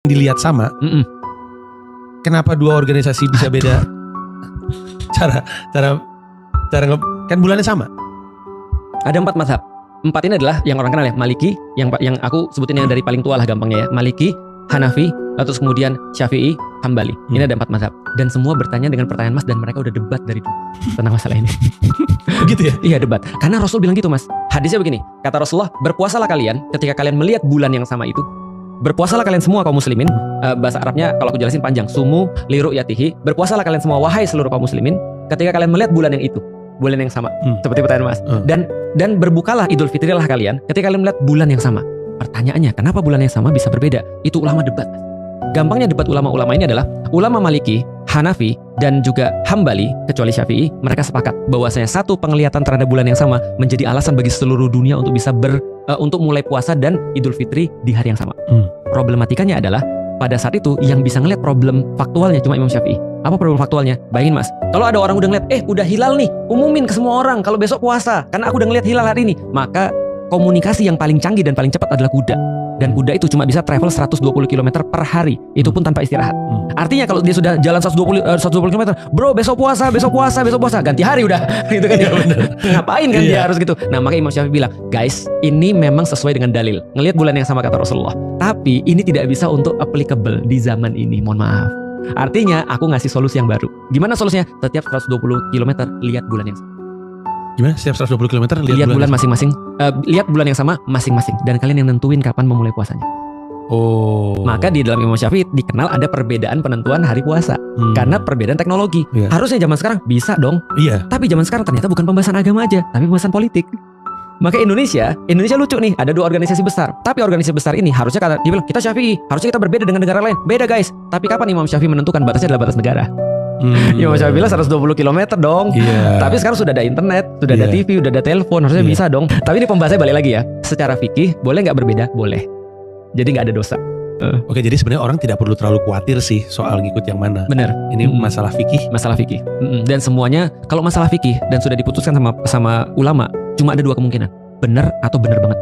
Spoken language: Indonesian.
dilihat sama. Kenapa dua organisasi bisa beda? Cara kan bulannya sama. Ada 4 mazhab. 4 ini adalah yang orang kenal ya, Maliki, yang aku sebutin yang dari paling tua lah gampangnya ya. Maliki, Hanafi, terus kemudian Syafi'i, Hambali. Ini ada 4 mazhab. Dan semua bertanya dengan pertanyaan Mas, dan mereka udah debat dari dulu tentang masalah ini. Begitu ya? Iya, debat. Karena Rasul bilang gitu Mas. Hadisnya begini, kata Rasulullah, berpuasalah kalian ketika kalian melihat bulan yang sama itu. Berpuasalah kalian semua kaum muslimin. Bahasa Arabnya kalau aku jelasin panjang. Sumu liru yatihi. Berpuasalah kalian semua wahai seluruh kaum muslimin ketika kalian melihat bulan yang itu. Bulan yang sama. Seperti pertanyaan Mas. Dan berbukalah Idul Fitri lah kalian ketika kalian melihat bulan yang sama. Pertanyaannya, kenapa bulan yang sama bisa berbeda? Itu ulama debat. Gampangnya debat ulama-ulama ini adalah ulama Maliki, Hanafi, dan juga Hambali, kecuali Syafi'i, mereka sepakat bahwasanya satu penglihatan terhadap bulan yang sama menjadi alasan bagi seluruh dunia untuk bisa untuk mulai puasa dan Idul Fitri di hari yang sama. Problematikanya adalah pada saat itu yang bisa ngeliat problem faktualnya cuma Imam Syafi'i. Apa problem faktualnya? Bayangin Mas, kalau ada orang udah ngeliat, udah hilal nih, umumin ke semua orang kalau besok puasa, karena aku udah ngeliat hilal hari ini. Maka komunikasi yang paling canggih dan paling cepat adalah kuda. Dan kuda itu cuma bisa travel 120 km per hari. Itu pun tanpa istirahat. Artinya kalau dia sudah jalan 120 km, bro besok puasa, ganti hari udah. Gitu kan ya. Ngapain kan dia harus gitu. Nah makanya Imam Syafi'i bilang, guys, ini memang sesuai dengan dalil. Ngelihat bulan yang sama kata Rasulullah. Tapi ini tidak bisa untuk applicable di zaman ini. Mohon maaf. Artinya aku ngasih solusi yang baru. Gimana solusinya? Setiap 120 km lihat bulan yang sama. Gimana? Setiap 120 km lihat bulan masing-masing. Lihat bulan yang sama masing-masing. Dan kalian yang nentuin kapan memulai puasanya. Maka di dalam Imam Syafi'i dikenal ada perbedaan penentuan hari puasa. Karena perbedaan teknologi. Harusnya zaman sekarang bisa dong. Tapi zaman sekarang ternyata bukan pembahasan agama aja, tapi pembahasan politik. Maka Indonesia lucu nih, ada 2 organisasi besar. Tapi organisasi besar ini harusnya dia bilang, kita Syafi'i, harusnya kita berbeda dengan negara lain. Beda guys. Tapi kapan Imam Syafi'i menentukan batasnya adalah batas negara? Imam Syafi'i bilang 120 km dong. Tapi sekarang sudah ada internet, sudah ada TV, sudah ada telepon, harusnya bisa dong. Tapi ini pembahasannya balik lagi ya. Secara fikih boleh nggak berbeda? Boleh. Jadi nggak ada dosa. Oke, jadi sebenarnya orang tidak perlu terlalu khawatir sih soal ngikut yang mana. Benar. Ini masalah fikih. Masalah fikih. Dan semuanya kalau masalah fikih dan sudah diputuskan sama ulama, cuma ada 2 kemungkinan. Benar atau benar banget.